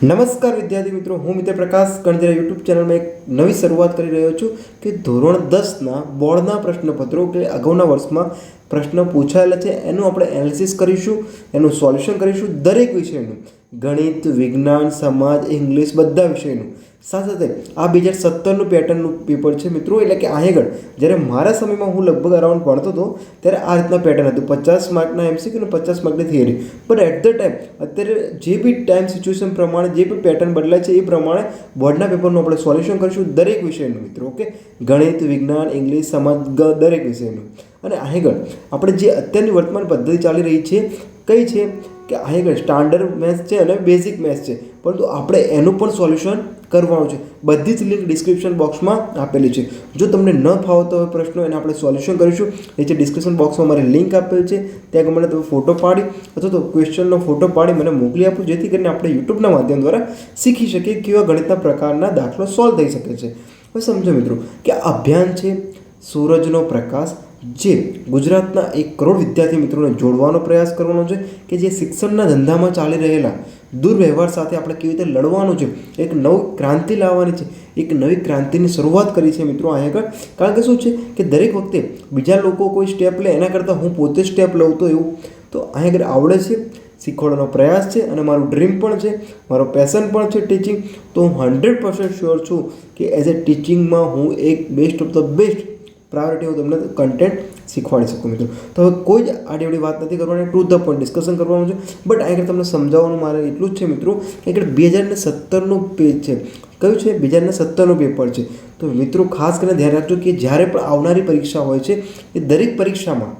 નમસ્કાર વિદ્યાર્થી મિત્રો, હું મિત્ર પ્રકાશ કણજરા યુટ્યુબ ચેનલમાં એક નવી શરૂઆત કરી રહ્યો છું કે ધોરણ 10ના બોર્ડના પ્રશ્નપત્રો કે અગાઉના વર્ષમાં પ્રશ્ન પૂછાયેલા છે એનું આપણે એનાલિસિસ કરીશું, એનું સોલ્યુશન કરીશું. દરેક વિષયનું ગણિત, વિજ્ઞાન, સમાજ, ઇંગ્લિશ બધા વિષયનું સાથે સાથે આ 2017નું પેટર્નનું પેપર છે મિત્રો. એટલે કે આગળ જ્યારે મારા સમયમાં હું લગભગ અરાઉન્ડ ભણતો હતો ત્યારે આ રીતના પેટર્ન હતું, 50 માર્કના એમસીક્યુ અને 50 માર્કની theory. But at the time અત્યારે જે બી ટાઈમ સિચ્યુએશન પ્રમાણે જે બી પેટર્ન બદલાય છે એ પ્રમાણે બોર્ડના પેપરનું આપણે સોલ્યુશન કરીશું દરેક વિષયનું મિત્રો. ઓકે, ગણિત, વિજ્ઞાન, ઇંગ્લિશ, સમાજ દરેક વિષયનું. અને આગળ આપણે જે અત્યારની વર્તમાન પદ્ધતિ ચાલી રહી છે કઈ છે કે આગળ સ્ટાન્ડર્ડ મેથ્સ છે અને બેઝિક મેથ્સ છે, પરંતુ આપણે એનું પણ સોલ્યુશન કરવાનું છે. બધી જ લિંક ડિસ્ક્રિપ્શન બોક્સમાં આપેલી છે. જો તમને ન ફાવતો હોય પ્રશ્નો એને આપણે સોલ્યુશન કરીશું. નીચે ડિસ્ક્રિપ્શન બોક્સમાં મારી લિંક આપેલ છે, ત્યાં મને તમે ફોટો પાડી અથવા તો ક્વેશ્ચનનો ફોટો પાડી મને મોકલી આપો, જેથી કરીને આપણે યુટ્યુબના માધ્યમ દ્વારા શીખી શકીએ કેવા ગણિતના પ્રકારના દાખલો સોલ્વ થઈ શકે છે. હવે સમજો મિત્રો કે આ અભિયાન છે સૂરજનો પ્રકાશ, જે ગુજરાતના 1 કરોડ વિદ્યાર્થી મિત્રોને જોડવાનો પ્રયાસ કરવાનો છે કે જે શિક્ષણના ધંધામાં ચાલી રહેલા દુર્વ્યવહાર સાથે આપણે કેવી રીતે લડવાનું છે, એક નવી ક્રાંતિ લાવવાની છે, એક નવી ક્રાંતિની શરૂઆત કરી છે મિત્રો આગળ. કારણ કે શું છે કે દરેક વખતે બીજા લોકો કોઈ સ્ટેપ લે એના કરતાં હું પોતે સ્ટેપ લઉં તો એવું તો આગળ આવડે છે, શીખવાડવાનો પ્રયાસ છે અને મારું ડ્રીમ પણ છે, મારો પેશન પણ છે ટીચિંગ. તો હું 100% શ્યોર છું કે એઝ એ ટીચિંગમાં હું એક best of the best priority હું તમને કન્ટેન્ટ શીખવાડી શકું મિત્રો. તો હવે કોઈ જ આડીઅવળી વાત નથી કરવાની, ટુ ધ પોઈન્ટ ડિસ્કશન કરવાનું છે. બટ આગળ તમને સમજાવવાનું મારે એટલું જ છે મિત્રો કે આગળ 2017નું પેજ છે. કયું છે? 2017નું પેપર છે. તો મિત્રો ખાસ કરીને ધ્યાન રાખજો કે જ્યારે પણ આવનારી પરીક્ષા હોય છે એ દરેક પરીક્ષામાં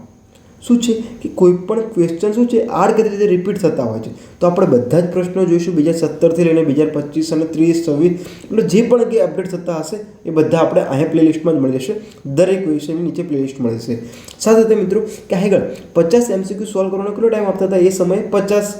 શું છે કે કોઈ પણ ક્વેશ્ચન શું છે આડકતરી રીતે રિપીટ થતા હોય છે. તો આપણે બધા જ પ્રશ્નો જોઈશું 2017થી લઈને 2025 અને 30, 26 એટલે જે પણ કંઈ અપડેટ થતા હશે એ બધા આપણે અહીંયા પ્લેલિસ્ટમાં જ મળી જશે. દરેક વિષયની નીચે પ્લેલિસ્ટ મળી જશે. સાથે સાથે મિત્રો કે આગળ 50 એમસીક્યુ સોલ્વ કરવાનો કેટલો ટાઈમ આપતા હતા? એ સમયે 50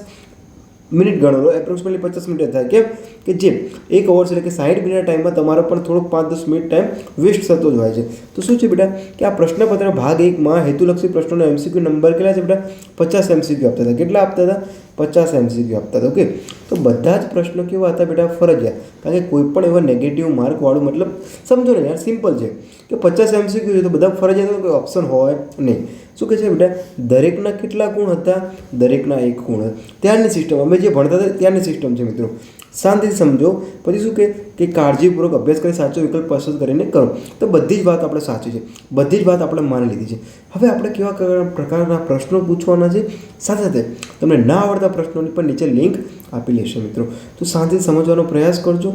મિનિટ ગણો, એપ્રોક્સિમેટલી 50 મિનિટ થાય. કેમ કે જે 1 ઓવર એટલે કે 60 મિનિટના ટાઈમમાં તમારો પણ થોડોક 5-10 મિનિટ ટાઈમ વેસ્ટ થતો જ હોય છે. તો શું છે બેટા કે આ પ્રશ્નપત્ર ભાગ 1માં હેતુલક્ષી પ્રશ્નોનો એમસીક્યુ નંબર કેટલા છે બેટા? 50 એમસીક્યુ આપતા હતા. કેટલા આપતા હતા? 50 એમસીક્યુ આપતા હતા. ઓકે, તો બધા જ પ્રશ્નો કેવા હતા બેટા? ફરજિયાત. કારણ કે કોઈ પણ એવા નેગેટિવ માર્કવાળું મતલબ સમજો ને યાર, સિમ્પલ છે કે 50 એમસીક્યુ છે તો બધા ફરજિયાત, કોઈ ઓપ્શન હોય નહીં. શું કહે છે બેટા? દરેકના કેટલા ગુણ હતા? દરેકના 1 ગુણ હતા. ત્યારની સિસ્ટમ અમે જે ભણતા હતા ત્યારની સિસ્ટમ છે મિત્રો. શાંતિથી સમજો. પછી શું કે કાળજીપૂર્વક અભ્યાસ કરી સાચો વિકલ્પ પસંદ કરીને કરો. તો બધી જ વાત આપણે સાચી છે, બધી જ વાત આપણે માની લીધી છે. હવે આપણે કેવા પ્રકારના પ્રશ્નો પૂછવાના છે, સાથે સાથે તમને ના આવડતા પ્રશ્નોની પણ નીચે લિંક આપેલી હશે મિત્રો. તો શાંતિથી સમજવાનો પ્રયાસ કરજો.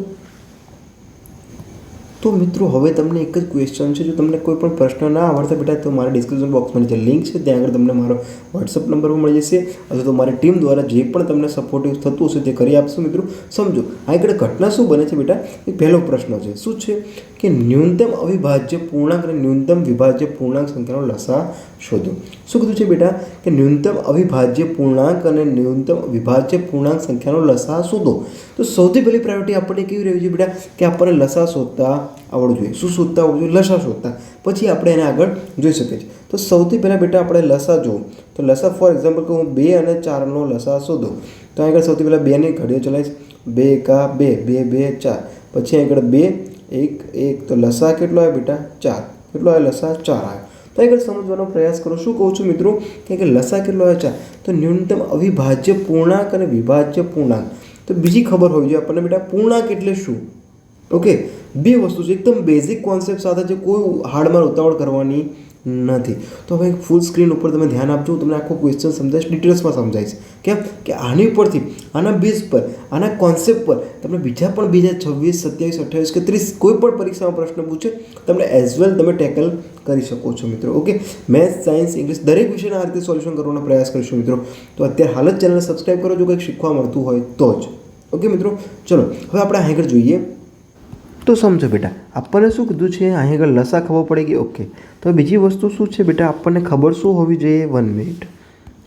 તો મિત્રો હવે તમને એક જ ક્વેશ્ચન છે, જો તમને કોઈ પણ પ્રશ્ન ના આવડતા બેટા તો મારા ડિસ્ક્રિપ્શન બોક્સમાં નીચે લિંક છે, ત્યાં આગળ તમને મારો વોટ્સઅપ નંબર પણ મળી જશે, અથવા તો મારી ટીમ દ્વારા જે પણ તમને સપોર્ટિવ થતું હશે તે કરી આપશું મિત્રો. સમજો આગળ ઘટના શું બને છે બેટા? એ પહેલો પ્રશ્ન છે. શું છે કે ન્યૂનતમ અવિભાજ્ય પૂર્ણાંક અને ન્યૂનતમ વિભાજ્ય પૂર્ણાંક સંખ્યાનો લસા શોધો. શું કીધું છે બેટા? કે ન્યૂનતમ અવિભાજ્ય પૂર્ણાંક અને ન્યૂનતમ વિભાજ્ય પૂર્ણાંક સંખ્યાનો લસા શોધો. તો સૌથી પહેલી પ્રાયોરિટી આપણને કેવી રહેવી જોઈએ બેટા? કે આપણને લસા શોધતા આવડવું જોઈએ. શું શોધતા આવડવું જોઈએ? લસા શોધતા. પછી આપણે એને આગળ જોઈ શકીએ છીએ. તો સૌથી પહેલાં બેટા આપણે લસા જોવું. તો લસા ફોર એક્ઝામ્પલ કે હું 2 અને 4નો લસા શોધો તો આગળ સૌથી પહેલાં 2ની ઘડીઓ ચલાવીશ. 2 એકા 2, 2 2 4. પછી આગળ 2 1 1. તો લસા કેટલો આવે બેટા? 4. કેટલો આવે? લસા 4 આવે. તો આગળ સમજવાનો પ્રયાસ કરો. શું કહું છું મિત્રો કે લસા કેટલો આવે? 4. તો ન્યૂનતમ અવિભાજ્ય પૂર્ણાંક અને વિભાજ્ય પૂર્ણાંક. તો બીજી ખબર હોવી જોઈએ આપણને બેટા, પૂર્ણાંક એટલે શું? ઓકે, 2 વસ્તુ છે, એકદમ બેઝિક કોન્સેપ્ટ સાથે છે, કોઈ હાર્ડમાં ઉતાવળ કરવાની નથી. તો હવે ફૂલ સ્ક્રીન ઉપર તમે ધ્યાન આપજો, તમને આખો ક્વેશ્ચન સમજાવીશ, ડિટેલ્સમાં સમજાવીશ. કેમ કે આની ઉપરથી, આના બેઝ પર, આના કોન્સેપ્ટ પર તમને બીજા પણ 2026, 27, 28 કે 30 કોઈ પણ પરીક્ષામાં પ્રશ્ન પૂછે તમને એઝ વેલ તમે ટેકલ કરી શકો છો મિત્રો. ઓકે, મેથ્સ, સાયન્સ, ઇંગ્લિશ દરેક વિષયના આ રીતે સોલ્યુશન કરવાનો પ્રયાસ કરીશું મિત્રો. તો અત્યારે હાલ જ ચેનલને સબસ્ક્રાઈબ કરો જો કંઈક શીખવા મળતું હોય તો જ. ઓકે મિત્રો, ચલો હવે આપણે આગળ જોઈએ. તો સમજો બેટા, આપણને શું કીધું છે? અહીં આગળ લસા ખબર પડી ગઈ. ઓકે, તો બીજી વસ્તુ શું છે બેટા? આપણને ખબર શું હોવી જોઈએ? 1 મિનિટ.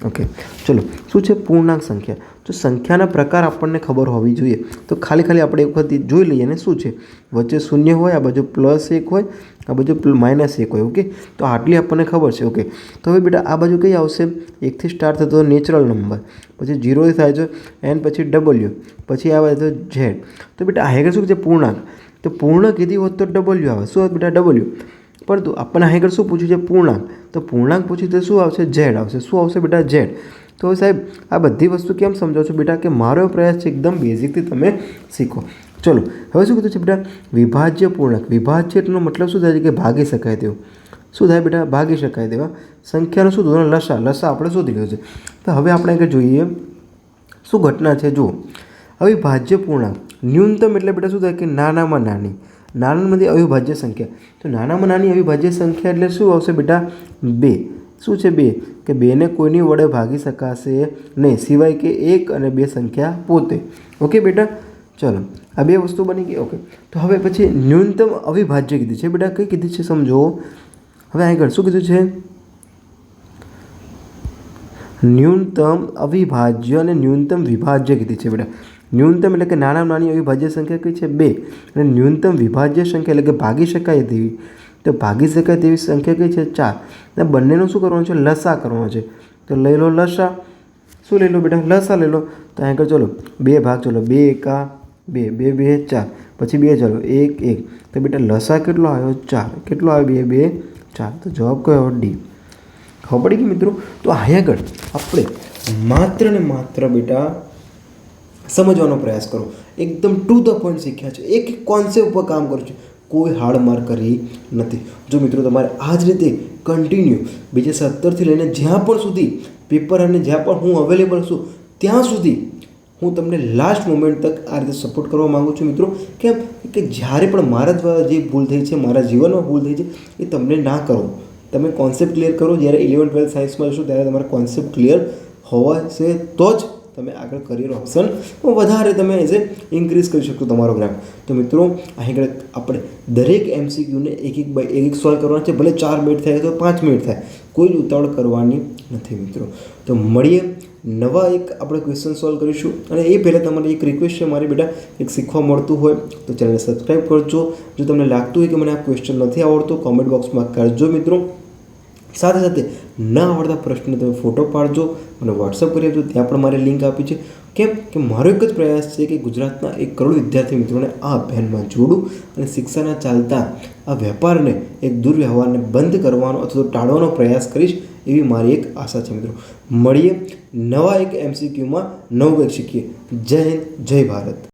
ઓકે, ચલો શું છે પૂર્ણાંક સંખ્યા? તો સંખ્યાના પ્રકાર આપણને ખબર હોવી જોઈએ. તો ખાલી આપણે એક વખત જોઈ લઈએ ને શું છે. વચ્ચે શૂન્ય હોય, આ બાજુ +1 હોય, આ બાજુ -1 હોય. ઓકે, તો આટલી આપણને ખબર છે. ઓકે, તો હવે બેટા આ બાજુ કઈ આવશે? 1થી સ્ટાર્ટ થતો નેચરલ નંબર, પછી 0 થાય છે n, પછી W, પછી આવે તો Z. તો બેટા આગળ શું છે? પૂર્ણાંક. તો પૂર્ણ કીધી હોત તો W આવે. શું આવે બેટા? W. પરંતુ આપણને આગળ શું પૂછ્યું છે? પૂર્ણાંક. તો પૂર્ણાંક પૂછ્યું તો શું આવશે? Z આવશે. શું આવશે બેટા? Z. તો સાહેબ આ બધી વસ્તુ કેમ સમજાવો છો બેટા? કે મારો પ્રયાસ છે એકદમ બેઝિકથી તમે શીખો. ચલો હવે શું કીધું છે બેટા? વિભાજ્ય પૂર્ણાંક. વિભાજ્ય એટલો મતલબ શું થાય છે? કે ભાગી શકાય તેવું. શું થાય બેટા? ભાગી શકાય તેવા સંખ્યાનું શું ધોરણ? લસા. લસા આપણે શોધી લીધો છે. તો હવે આપણે આગળ જોઈએ શું ઘટના છે. જુઓ, અવિભાજ્ય પૂર્ણાંક ન્યૂનતમ એટલે બેટા શું થાય? કે નાનામાં નાની, નાનામાંથી અવિભાજ્ય સંખ્યા. તો નાનામાં નાની અવિભાજ્ય સંખ્યા એટલે શું આવશે બેટા? 2. શું છે? 2. કે 2ને કોઈની વડે ભાગી શકાશે નહીં સિવાય કે 1 અને 2 સંખ્યા પોતે. ઓકે બેટા, ચલો આ બે વસ્તુ બની ગઈ. ઓકે, તો હવે પછી ન્યૂનતમ અવિભાજ્ય કીધી છે બેટા. કઈ કીધી છે સમજો. હવે આગળ શું કીધું છે? ન્યૂનતમ અવિભાજ્ય અને ન્યૂનતમ વિભાજ્ય કીધી છે બેટા. ન્યૂનતમ એટલે કે નાનામાં નાની અવિભાજ્ય સંખ્યા કઈ છે? 2. અને ન્યૂનતમ વિભાજ્ય સંખ્યા એટલે કે ભાગી શકાય તેવી, તો ભાગી શકાય તેવી સંખ્યા કઈ છે? 4. અને બંનેનું શું કરવાનું છે? લસા કરવાનો છે. તો લઈ લો લસા. શું લઈ લો બેટા? લસા લઈ લો. તો આગળ ચલો 2 ભાગ, ચલો 2 એકા 2, 2 2 4, પછી 2 ચલો 1 1. તો બેટા લસા કેટલો આવ્યો? 4. કેટલો આવ્યો? 2 2 4. તો જવાબ કયો? D. ખબર પડી ગઈ મિત્રો? તો આગળ આપણે માત્ર ને માત્ર બેટા સમજવાનો પ્રયાસ કરો. એકદમ ટુ ધ પોઈન્ટ શીખ્યા છે. એક કોન્સેપ્ટ ઉપર કામ કરું છું. કોઈ હાડમાર કરી નથી. જો મિત્રો તમારે આ જ રીતે કન્ટિન્યુ બીજે 17થી લઈને જ્યાં પણ સુધી પેપર અને જ્યાં પણ હું અવેલેબલ છું ત્યાં સુધી હું તમને લાસ્ટ મોમેન્ટ તક આ રીતે સપોર્ટ કરવા માગું છું મિત્રો. કેમ કે જ્યારે પણ મારા દ્વારા જે ભૂલ થઈ છે, મારા જીવનમાં ભૂલ થઈ છે, એ તમને ના કરો. તમે કોન્સેપ્ટ ક્લિયર કરો. જ્યારે 11 12 સાયન્સમાં જશો ત્યારે તમારા કોન્સેપ્ટ ક્લિયર હોવા છે તો જ તમે આગળ કરિયર ઓપ્શન વધારે તમે એઝ એ ઇન્ક્રીઝ કરી શકશો તમારો જ્ઞાન. તો મિત્રો આગળ આપણે દરેક MCQને એક સોલ્વ કરવાના છે. ભલે 4 મિનિટ થાય તો 5 મિનિટ થાય, કોઈ જ ઉતાવળ કરવાની નથી મિત્રો. તો મળીએ નવા એક આપણે ક્વેશ્ચન સોલ્વ કરીશું. અને એ પહેલાં તમારી એક રિક્વેસ્ટ છે મારી બેટા, એક શીખવા મળતું હોય તો ચેનલને સબસ્ક્રાઈબ કરજો. જો તમને લાગતું હોય કે મને આ ક્વેશ્ચન નથી આવડતો, કોમેન્ટ બોક્સમાં કરજો મિત્રો. સાથે સાથે ન આવડતા પ્રશ્ન તમે ફોટો પાડજો અને વોટ્સઅપ કરી આપજો. ત્યાં પણ મારી લિંક આપી છે. કેમ કે મારો એક જ પ્રયાસ છે કે ગુજરાતના 1 કરોડ વિદ્યાર્થી મિત્રોને આ અભિયાનમાં જોડું અને શિક્ષાના ચાલતા આ વેપારને, એક દુર્વ્યવહારને બંધ કરવાનો અથવા તો ટાળવાનો પ્રયાસ કરીશ એવી મારી એક આશા છે મિત્રો. મળીએ નવા એક MCQમાં નવું કંઈક શીખીએ. જય હિન્દ, જય ભારત.